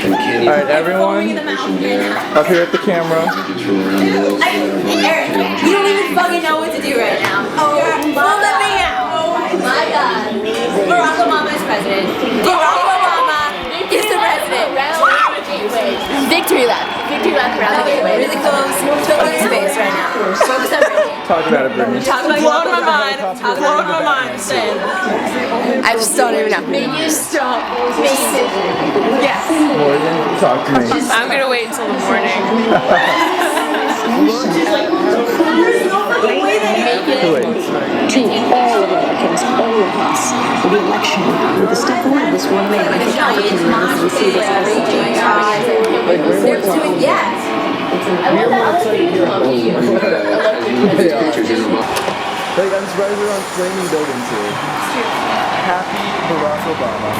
Alright, everyone, up here at the camera. Eric, you don't even fucking know what to do right now. Oh, well, let me out. Oh my God. Barack Obama is president. Barack Obama is the president. Victory lap. Victory lap around the gateway. Really close. Filling space right now. Focus on Brittany. Talk about it, Brittany. Talk about blowing my mind. Blowing my mind. Saying. I just don't even know. Maybe stop. Maybe. Yes. Morgan, talk to me. I'm gonna wait until the morning. To all Americans, all of us, the election with the step forward this one man. I think African Americans will see this as Like, I'm surprised they're on flaming buildings here. Happy Barack Obama.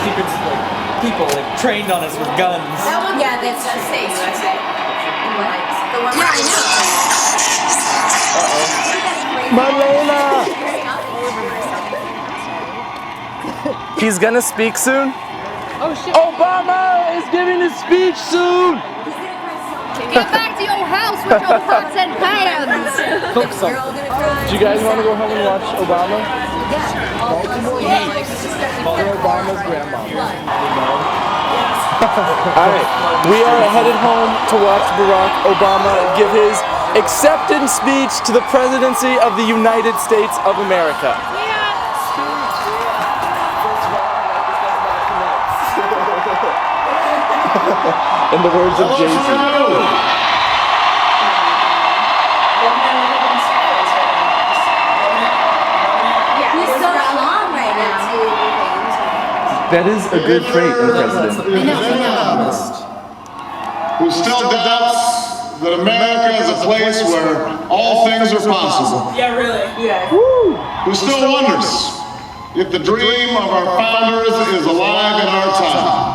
Secrets, like, people like trained on us with guns. That one, yeah, that's just safe. The one I know. Varela! He's gonna speak soon? Oh shit. Obama is giving his speech soon! Get back to your house with your pots and pans! Do you guys want to go home and watch Obama? Obama's grandma. Alright, we are headed home to watch Barack Obama give his acceptance speech to the presidency of the United States of America. In the words of Jay-Z. That is a good trait in a president. Who still doubts that America is a place where all things are possible. Yeah, really. Yeah. Who still wonders if the dream of our founders is alive in our time.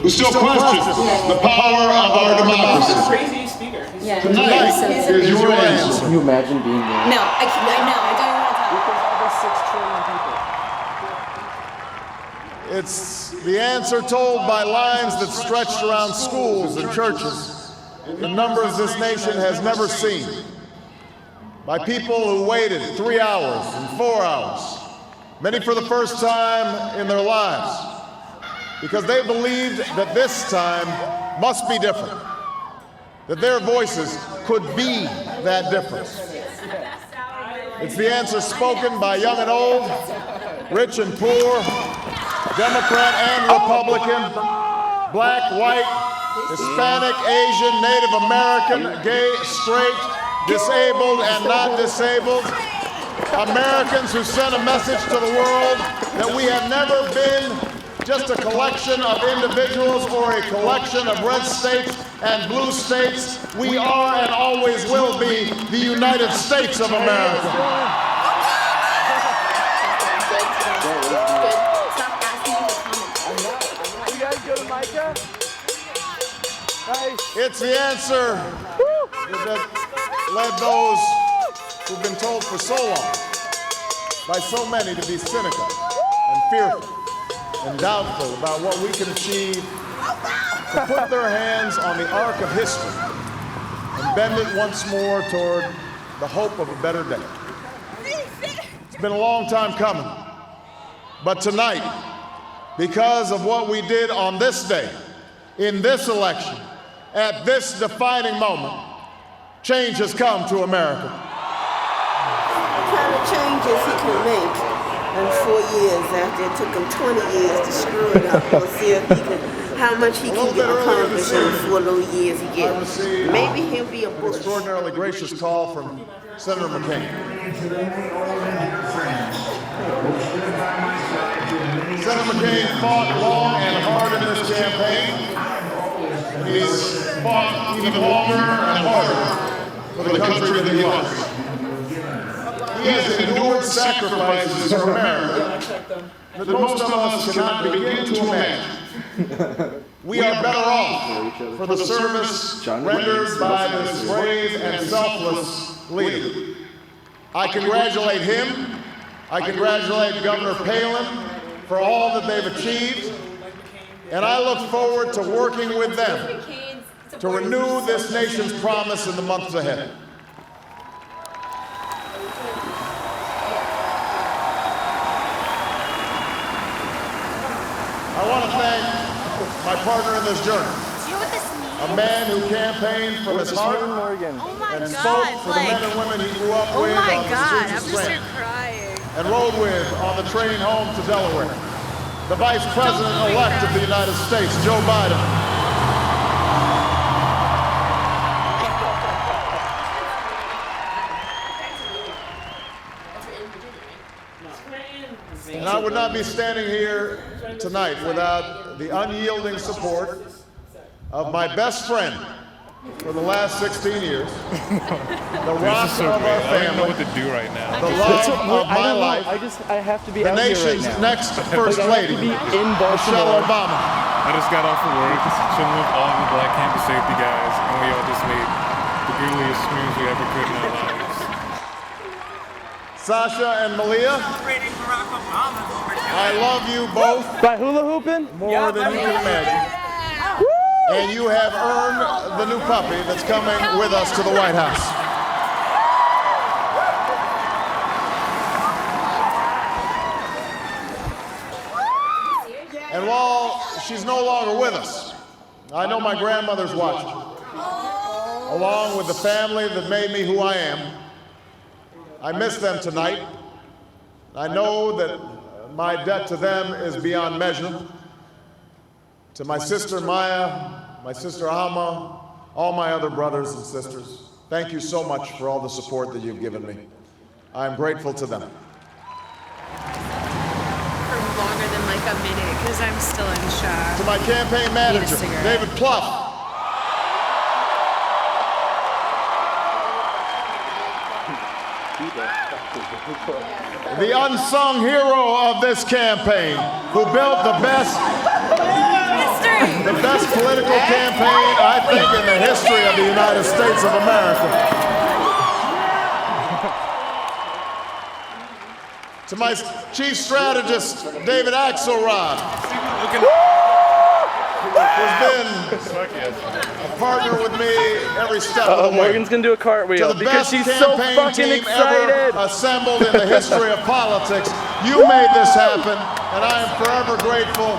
Who still questions the power of our democracy. Crazy speaker. Tonight is your answer. Can you imagine being there? No, I don't even want to talk. It's the answer told by lines that stretched around schools and churches in numbers this nation has never seen. By people who waited 3 hours and 4 hours, many for the first time in their lives, because they believed that this time must be different, that their voices could be that difference. It's the answer spoken by young and old, rich and poor, Democrat and Republican, black, white, Hispanic, Asian, Native American, gay, straight, disabled and not disabled, Americans who sent a message to the world that we have never been just a collection of individuals or a collection of red states and blue states. We are and always will be the United States of America. MICA? Nice. It's the answer that led those who've been told for so long by so many to be cynical and fearful and doubtful about what we can achieve, to put their hands on the arc of history and bend it once more toward the hope of a better day. It's been a long time coming, but tonight, because of what we did on this day, in this election, at this defining moment, change has come to America. What kind of changes he can make in 4 years after it took him 20 years to screw it up? We'll see if he can, how much he can get accomplished in the 4 little years he gets. Maybe he'll be a Bush. Extraordinarily gracious call from Senator McCain. Senator McCain fought long and hard in this campaign. He's fought even longer and harder for the country than he lost. He has endured sacrifices for America that most of us cannot begin to imagine. We are better off for the service rendered by this brave and selfless leader. I congratulate him. I congratulate Governor Palin for all that they've achieved. And I look forward to working with them to renew this nation's promise in the months ahead. I want to thank my partner in this journey, a man who campaigned from his heart and spoke for the men and women he grew up with on the streets of Scranton and rode with on the train home to Delaware, the Vice President-elect of the United States, Joe Biden. And I would not be standing here tonight without the unyielding support of my best friend for the last 16 years, the rock of our family, I don't know what to do right now. the love of my life, I have to be the out here right nation's now. next First Lady, Michelle Obama. I just got off of work, chilling with all the black campus safety guys, and we all just made the grilliest moves we ever could in our lives. Sasha and Malia, I love you both By hula hooping? more than you can imagine. And you have earned the new puppy that's coming with us to the White House. And while she's no longer with us, I know my grandmother's watching, along with the family that made me who I am. I miss them tonight. I know that my debt to them is beyond measure. To my sister Maya, my sister Alma, all my other brothers and sisters, thank you so much for all the support that you've given me. I'm grateful to them. For longer than like a minute, because I'm still in shock. To my campaign manager, David Plouffe. The unsung hero of this campaign, who built the best political campaign, I think, in the history of the United States of America. To my chief strategist, David Axelrod, who's been a partner with me every step of the way. Morgan's gonna do a cartwheel because she's so campaign fucking team excited. ever assembled in the history of politics. You made this happen, and I am forever grateful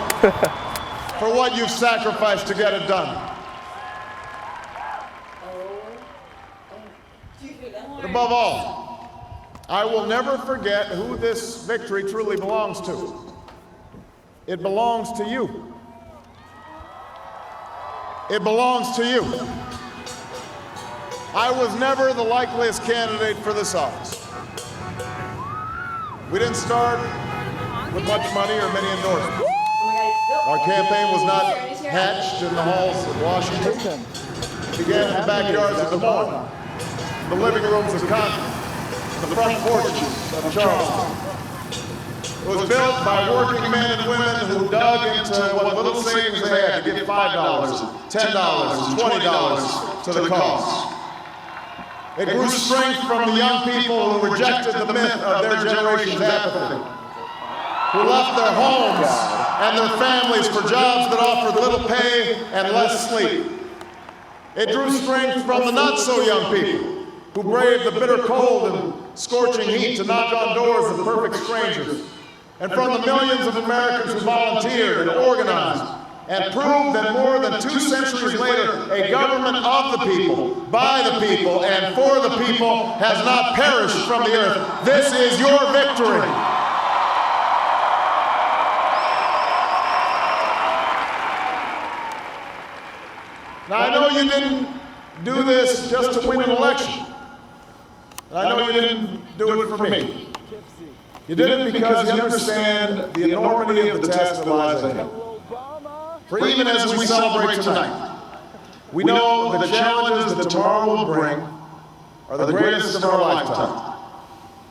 for what you've sacrificed to get it done. But above all, I will never forget who this victory truly belongs to. It belongs to you. It belongs to you. I was never the likeliest candidate for this office. We didn't start with much money or many endorsements. Our campaign was not hatched in the halls of Washington. It began in the backyards of Des Moines, the living rooms of Congress, the front porches of Charleston. It was built by working men and women who dug into what little savings they had to give $5, $10, $20 to the cause. It grew strength from the young people who rejected the myth of their generation's apathy, who left their homes and their families for jobs that offered little pay and less sleep. It drew strength from the not-so-young people who braved the bitter cold and scorching heat to knock on doors of perfect strangers, and from the millions of Americans who volunteered and organized and proved that more than 2 centuries later, a government of the people, by the people, and for the people has not perished from the earth. This is your victory. Now, I know you didn't do this just to win an election. And I know you didn't do it for me. You did it because you understand the enormity of the task that lies ahead. For even as we celebrate tonight, we know the challenges that tomorrow will bring are the greatest of our lifetime.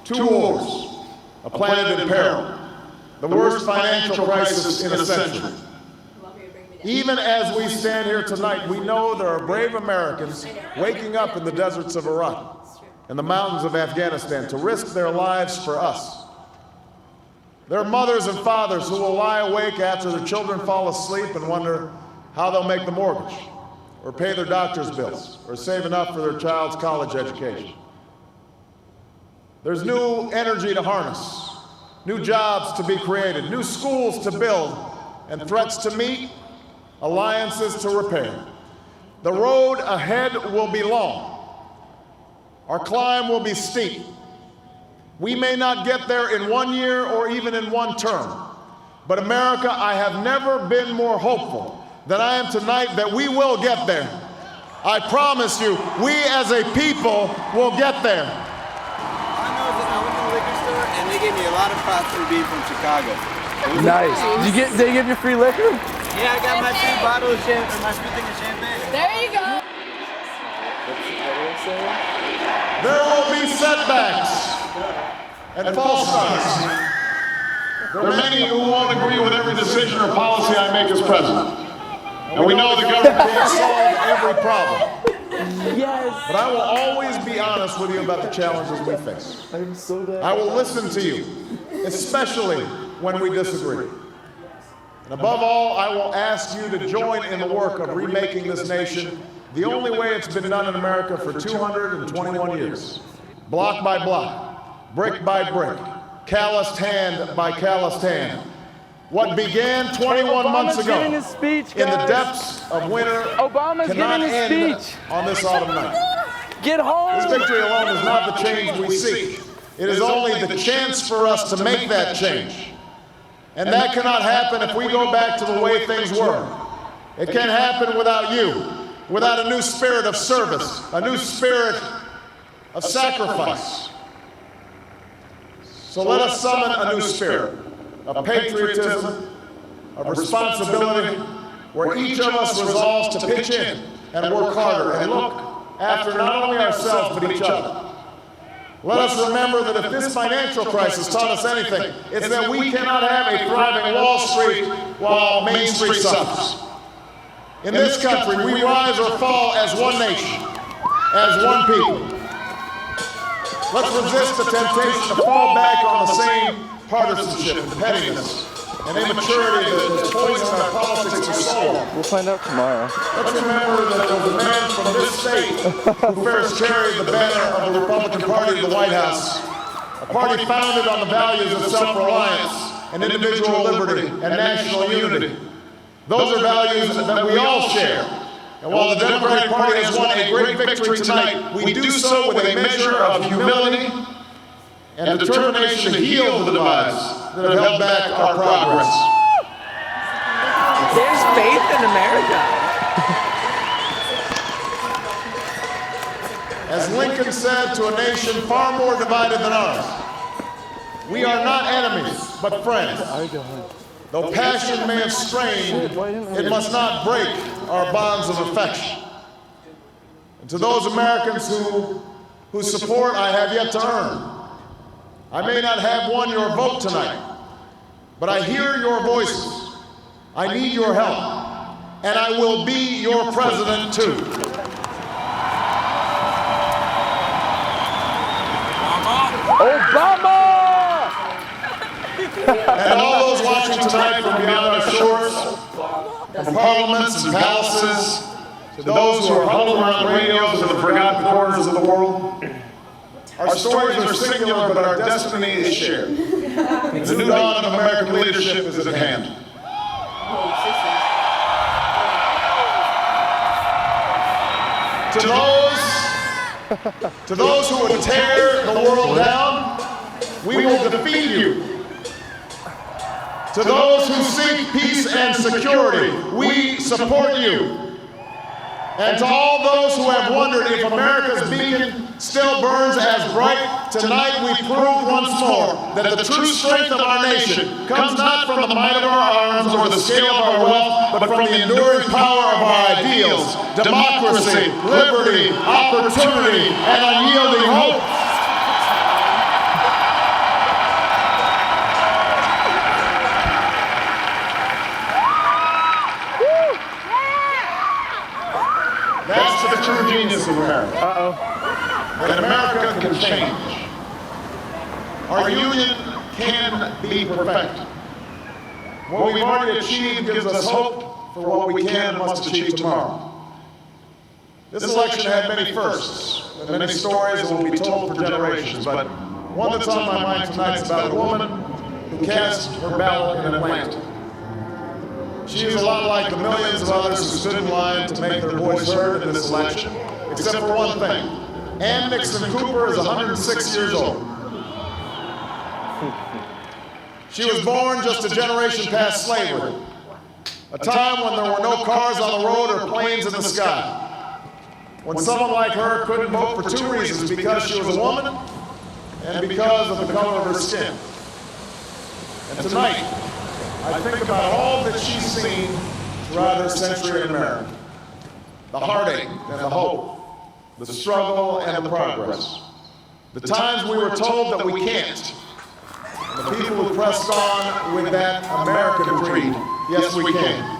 2 wars, a planet in peril, the worst financial crisis in a century. Even as we stand here tonight, we know there are brave Americans waking up in the deserts of Iraq and the mountains of Afghanistan to risk their lives for us. There are mothers and fathers who will lie awake after their children fall asleep and wonder how they'll make the mortgage, or pay their doctor's bills, or save enough for their child's college education. There's new energy to harness, new jobs to be created, new schools to build, and threats to meet, alliances to repair. The road ahead will be long. Our climb will be steep. We may not get there in 1 year or even in one term, but America, I have never been more hopeful than I am tonight that we will get there. I promise you, we as a people will get there. I know that I went to the liquor store and they gave me a lot of props for being from Chicago. Nice. Did they give you free liquor? Yeah, I got my free bottle of champagne, or my free thing of champagne. There you go. There will be setbacks and false starts. There are many who won't agree with every decision or policy I make as president. And we know the government can't solve every problem. Yes. But I will always be honest with you about the challenges we face. I'm so glad. I will listen to you, especially when we disagree. And above all, I will ask you to join in the work of remaking this nation the only way it's been done in America for 221 years. Block by block, brick by brick, calloused hand by calloused hand. What began 21 months ago in the depths of winter cannot end on this autumn night. Get home! This victory alone is not the change we seek. It is only the chance for us to make that change. And that cannot happen if we go back to the way things were. It can't happen without you, without a new spirit of service, a new spirit of sacrifice. So let us summon a new spirit of patriotism, of responsibility, where each of us resolves to pitch in and work harder and look after not only ourselves but each other. Let us remember that if this financial crisis taught us anything, it's that we cannot have a thriving Wall Street while Main Street suffers. In this country, we rise or fall as one nation, as one people. Let's resist the temptation to fall back on the same partisanship and pettiness and immaturity that has poisoned our politics for so long. We'll find out tomorrow. Let's remember that there was a man from this state who first carried the banner of the Republican Party to the White House, a party founded on the values of self-reliance and individual liberty and national unity. Those are values that we all share. And while the Democratic Party has won a great victory tonight, we do so with a measure of humility and determination to heal the divides that have held back our progress. There's faith in America. As Lincoln said to a nation far more divided than ours, we are not enemies, but friends. Though passion may have strained, it must not break our bonds of affection. And to those Americans whose support I have yet to earn, I may not have won your vote tonight, but I hear your voices. I need your help, and I will be your president too. Obama! And all those watching tonight from beyond our shores, from parliaments and palaces, to those who are huddled around radios in the forgotten corners of the world, our stories are singular, but our destiny is shared. The new dawn of American leadership is at hand. To those who would tear the world down, we will defeat you. To those who seek peace and security, we support you. And to all those who have wondered if America's beacon still burns as bright, tonight we prove once more that the true strength of our nation comes not from the might of our arms or the scale of our wealth, but from the enduring power of our ideals, democracy, liberty, opportunity, and unyielding hope. That's the true genius of America. That America can change. Our union can be perfected. What we've already achieved gives us hope for what we can and must achieve tomorrow. This election had many firsts, and many stories that will be told for generations, but one that's on my mind tonight is about a woman who cast her ballot in Atlanta. She is a lot like the millions of others who stood in line to make their voice heard in this election, except for one thing. Ann Nixon Cooper is 106 years old. She was born just a generation past slavery, a time when there were no cars on the road or planes in the sky. When someone like her couldn't vote for two reasons, because she was a woman and because of the color of her skin. And tonight, I think about all that she's seen throughout her century in America. The heartache and the hope, the struggle and the progress. The times we were told that we can't. And the people who pressed on with that American creed, yes we can.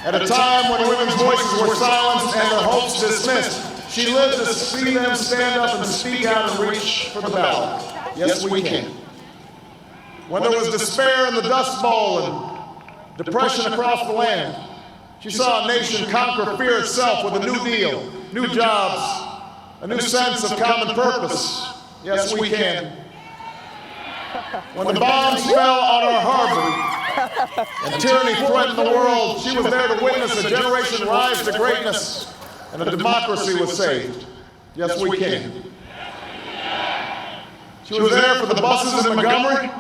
At a time when women's voices were silenced and their hopes dismissed, she lived to see them stand up and speak out and reach for the ballot. Yes, we can. When there was despair in the Dust Bowl and depression across the land, she saw a nation conquer fear itself with a new deal, new jobs, a new sense of common purpose. Yes, we can. When the bombs fell on our harbor, and tyranny threatened the world, she was there to witness a generation rise to greatness, and a democracy was saved. Yes, we can. She was there for the buses in Montgomery,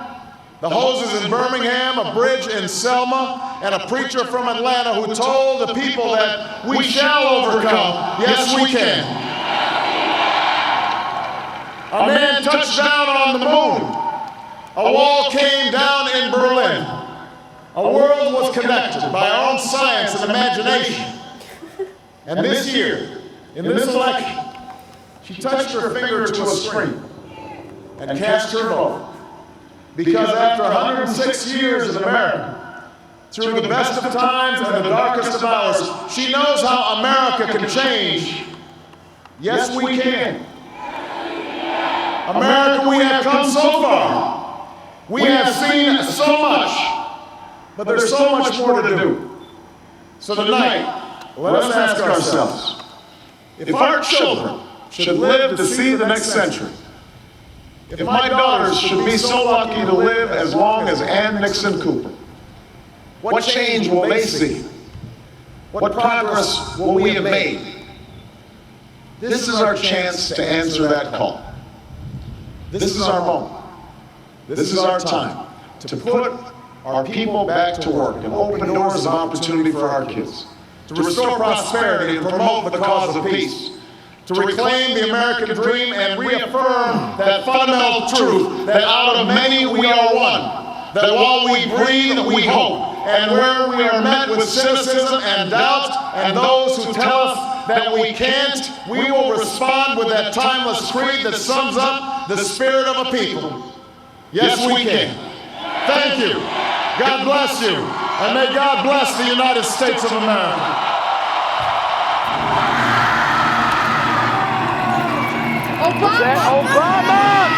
the hoses in Birmingham, a bridge in Selma, and a preacher from Atlanta who told the people that we shall overcome. Yes, we can. A man touched down on the moon. A wall came down in Berlin. A world was connected by our own science and imagination. And this year, in this election, she touched her finger to a string and cast her vote. Because after 106 years in America, through the best of times and the darkest of hours, she knows how America can change. Yes, we can. America, we have come so far. We have seen so much, but there's so much more to do. So tonight, let us ask ourselves, if our children should live to see the next century, if my daughters should be so lucky to live as long as Ann Nixon Cooper, what change will they see? What progress will we have made? This is our chance to answer that call. This is our moment. This is our time to put our people back to work and open doors of opportunity for our kids, to restore prosperity and promote the cause of peace, to reclaim the American dream and reaffirm that fundamental truth that out of many we are one, that while we breathe, we hope, and where we are met with cynicism and doubt and those who tell us that we can't, we will respond with that timeless creed that sums up the spirit of a people. Yes, we can. Thank you. God bless you. And may God bless the United States of America. Obama!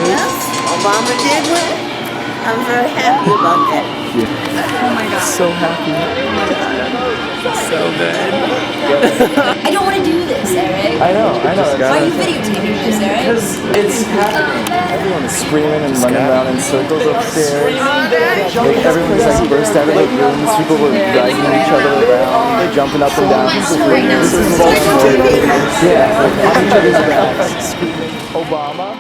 Yes, Obama did win. I'm very happy about that. Oh my God. So happy. Oh my God. So good. I don't want to do this, Eric. I know. Why are you videotaping this, Eric? Because it's happening. Everyone is screaming and running around in circles upstairs. Like, everyone's like burst out of the rooms. People were dragging each other around. They're jumping up and down. This is Sophmore. Yeah, like on each other's backs, screaming Obama.